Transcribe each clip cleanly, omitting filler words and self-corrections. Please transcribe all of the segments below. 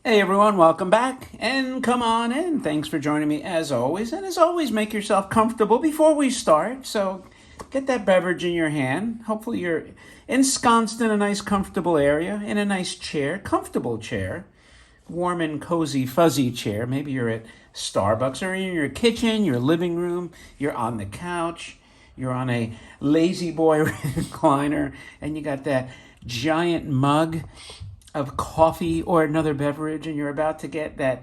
Hey everyone, welcome back and come on in. Thanks for joining me as always. And as always, make yourself comfortable before we start. So get that beverage in your hand. Hopefully you're ensconced in a nice comfortable area, in a nice chair, comfortable chair, warm and cozy fuzzy chair. Maybe you're at Starbucks or in your kitchen, your living room, you're on the couch, you're on a lazy boy recliner, and you got that giant mug of coffee or another beverage, and you're about to get that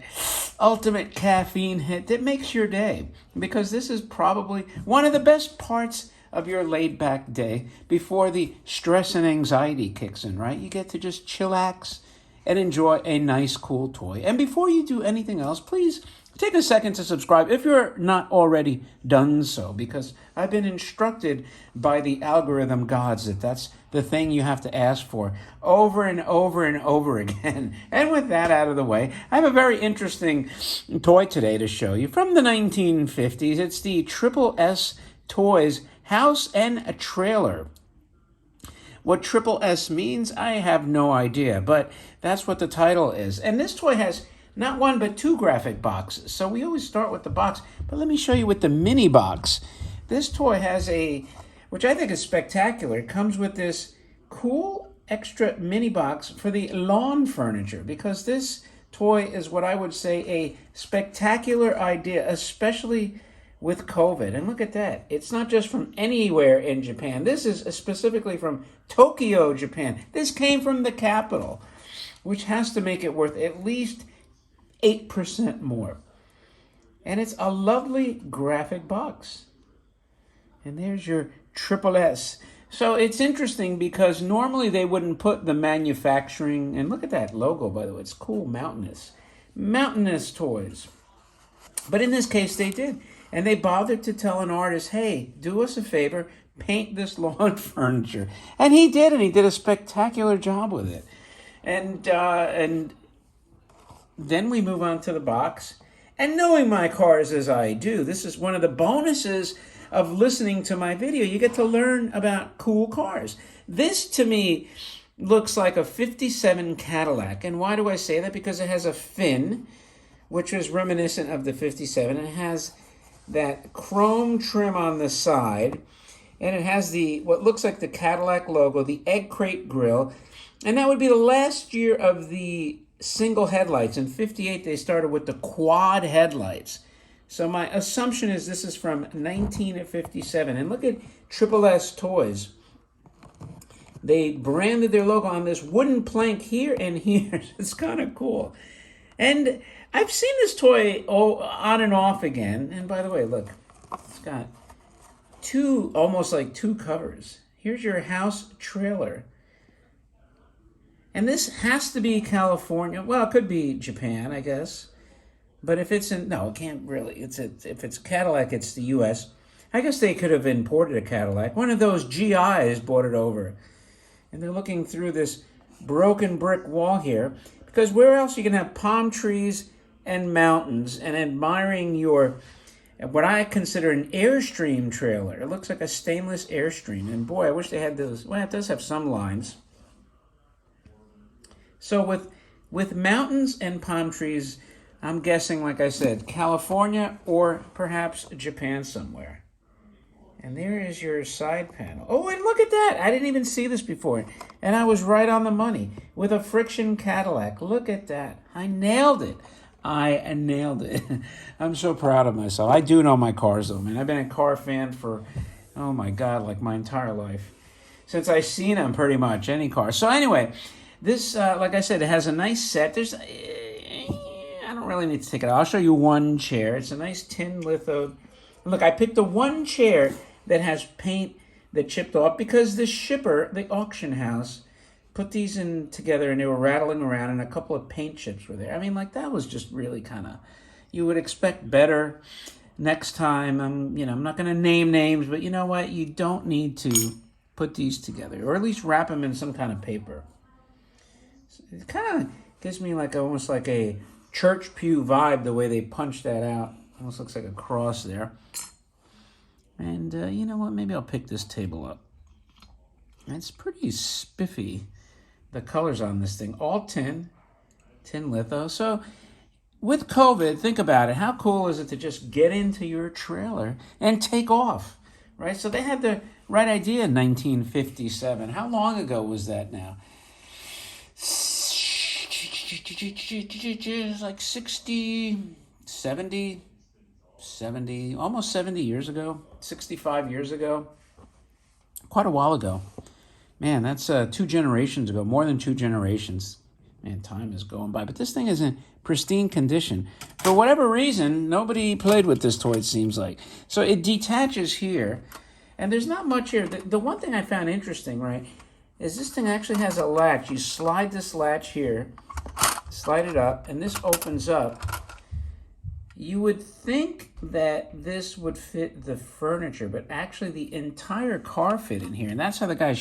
ultimate caffeine hit that makes your day. Because this is probably one of the best parts of your laid back day before the stress and anxiety kicks in, right? You get to just chillax and enjoy a nice, cool toy. And before you do anything else, please take a second to subscribe if you're not already done so, because I've been instructed by the algorithm gods that that's the thing you have to ask for over and over and over again. And with that out of the way, I have a very interesting toy today to show you from the 1950s. It's the SSS Toys House and a Trailer. What SSS means, I have no idea, but that's what the title is. And this toy has not one, but two graphic boxes. So we always start with the box, but let me show you with the mini box. This toy has which I think is spectacular. It comes with this cool extra mini box for the lawn furniture, because this toy is what I would say a spectacular idea, especially with COVID. And look at that. It's not just from anywhere in Japan. This is specifically from Tokyo, Japan. This came from the capital, which has to make it worth at least 8% more. And it's a lovely graphic box. And there's your SSS. So it's interesting because normally they wouldn't put the manufacturing, and look at that logo, by the way, it's cool, Mountainous Toys. But in this case they did. And they bothered to tell an artist, hey, do us a favor, paint this lawn furniture. And he did, and he did a spectacular job with it. And then we move on to the box. And knowing my cars as I do, this is one of the bonuses of listening to my video. You get to learn about cool cars. This, to me, looks like a 57 Cadillac. And why do I say that? Because it has a fin, which is reminiscent of the 57. It has that chrome trim on the side. And it has what looks like the Cadillac logo, the egg crate grille. And that would be the last year of the single headlights. In 58, they started with the quad headlights. So my assumption is this is from 1957. And look at SSS Toys. They branded their logo on this wooden plank here and here. It's kind of cool. And I've seen this toy on and off again. And by the way, look, it's got almost like two covers. Here's your house trailer. And this has to be California. Well, it could be Japan, I guess. But if it's no, it can't really. If it's Cadillac, it's the U.S. I guess they could have imported a Cadillac. One of those GIs brought it over. And they're looking through this broken brick wall here. Because where else are you going to have palm trees and mountains and admiring what I consider an Airstream trailer. It looks like a stainless Airstream. And boy, I wish they had those. Well, it does have some lines. So with mountains and palm trees, I'm guessing, like I said, California or perhaps Japan somewhere. And there is your side panel. Oh, and look at that. I didn't even see this before. And I was right on the money with a friction Cadillac. Look at that. I nailed it. I'm so proud of myself. I do know my cars, though, man. I've been a car fan for, oh my God, like my entire life. Since I've seen them, pretty much, any car. So anyway, this, like I said, it has a nice set. I don't really need to take it out. I'll show you one chair. It's a nice tin litho. Look, I picked the one chair that has paint that chipped off because the shipper, the auction house, put these in together and they were rattling around and a couple of paint chips were there. I mean, like, that was just really kind of, you would expect better next time. I'm not going to name names, but you know what? You don't need to put these together, or at least wrap them in some kind of paper. It kind of gives me almost like a church pew vibe, the way they punch that out. Almost looks like a cross there. And you know what? Maybe I'll pick this table up. It's pretty spiffy, the colors on this thing. All tin. tin litho. So with COVID, think about it. How cool is it to just get into your trailer and take off, right? So they had the right idea in 1957. How long ago was that now? It's like 60, 70, 70, almost 70 years ago, 65 years ago. Quite a while ago. Man, that's 2 generations ago, more than 2 generations. Man, time is going by. But this thing is in pristine condition. For whatever reason, nobody played with this toy, it seems like. So it detaches here, and there's not much here. The one thing I found interesting, right, is this thing actually has a latch. You slide this latch here, slide it up, and this opens up. You would think that this would fit the furniture, but actually the entire car fit in here, and that's how the guy,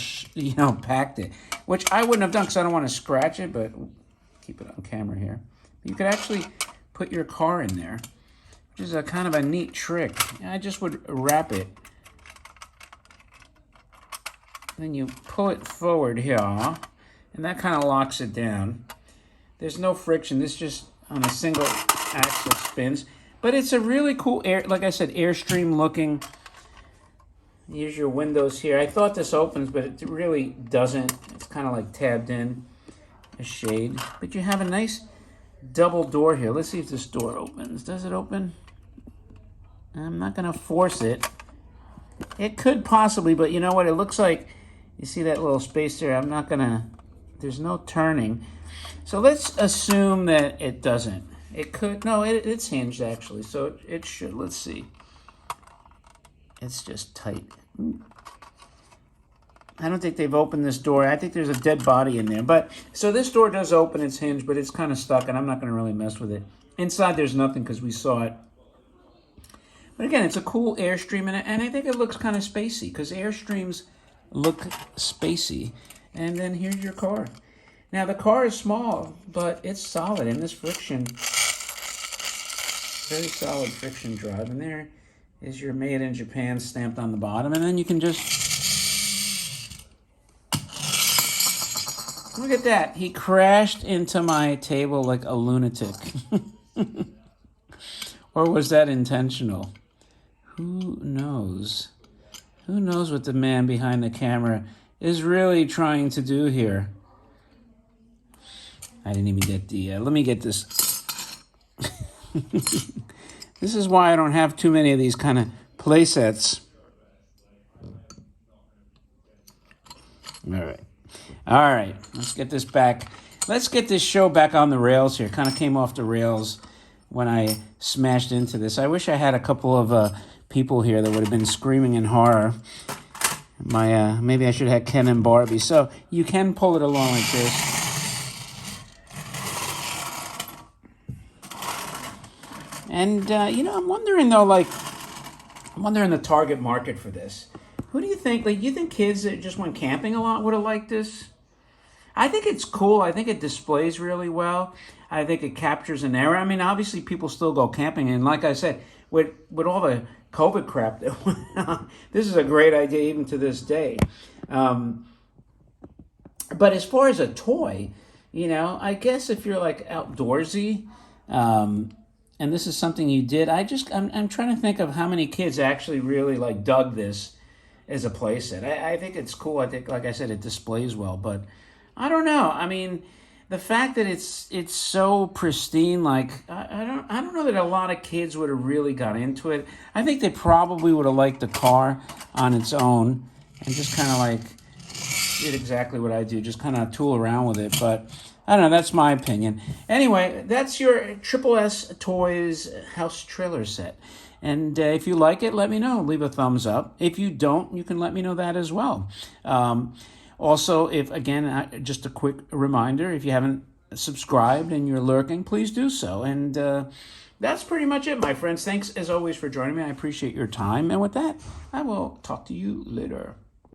packed it. Which I wouldn't have done because I don't want to scratch it, but keep it on camera here. You could actually put your car in there, which is a kind of a neat trick. I just would wrap it. Then you pull it forward here, and that kind of locks it down. There's no friction. This just on a single axle spins. But it's a really cool, like I said, Airstream looking. Here's your windows here. I thought this opens, but it really doesn't. It's kind of like tabbed in, a shade. But you have a nice double door here. Let's see if this door opens. Does it open? I'm not going to force it. It could possibly, but you know what? It looks like, you see that little space there? I'm not going to, there's no turning. So let's assume that it doesn't. It could, no, it's hinged actually, so it should. Let's see. It's just tight. I don't think they've opened this door. I think there's a dead body in there. But so this door does open, it's hinged, but it's kind of stuck, and I'm not going to really mess with it. Inside there's nothing because we saw it. But again, it's a cool Airstream, and I think it looks kind of spacey because Airstreams look spacey. And then here's your car. Now the car is small, but it's solid, and this friction, very solid friction drive. And there is your Made in Japan stamped on the bottom, and then you can just, look at that. He crashed into my table like a lunatic. Or was that intentional? Who knows? Who knows what the man behind the camera is really trying to do here? I didn't even get the, let me get this. This is why I don't have too many of these kind of play sets. All right, let's get this back. Let's get this show back on the rails here. Kind of came off the rails when I smashed into this. I wish I had a couple of people here that would have been screaming in horror. Maybe I should have Ken and Barbie. So you can pull it along like this. And, I'm wondering, though, I'm wondering the target market for this. Who do you think, you think kids that just went camping a lot would have liked this? I think it's cool. I think it displays really well. I think it captures an era. I mean, obviously, people still go camping. And like I said, with all the COVID crap that went on, this is a great idea even to this day. But as far as a toy, I guess if you're, outdoorsy, and this is something you did, I'm trying to think of how many kids actually really dug this as a playset. I think it's cool. I think, like I said, it displays well, but I don't know. I mean, the fact that it's so pristine, I don't know that a lot of kids would have really got into it. I think they probably would have liked the car on its own and just kind of did exactly what I do, just kind of tool around with it, but I don't know, that's my opinion. Anyway, that's your SSS Toys house trailer set. And if you like it, let me know. Leave a thumbs up. If you don't, you can let me know that as well. Also, just a quick reminder, if you haven't subscribed and you're lurking, please do so. And that's pretty much it, my friends. Thanks, as always, for joining me. I appreciate your time. And with that, I will talk to you later.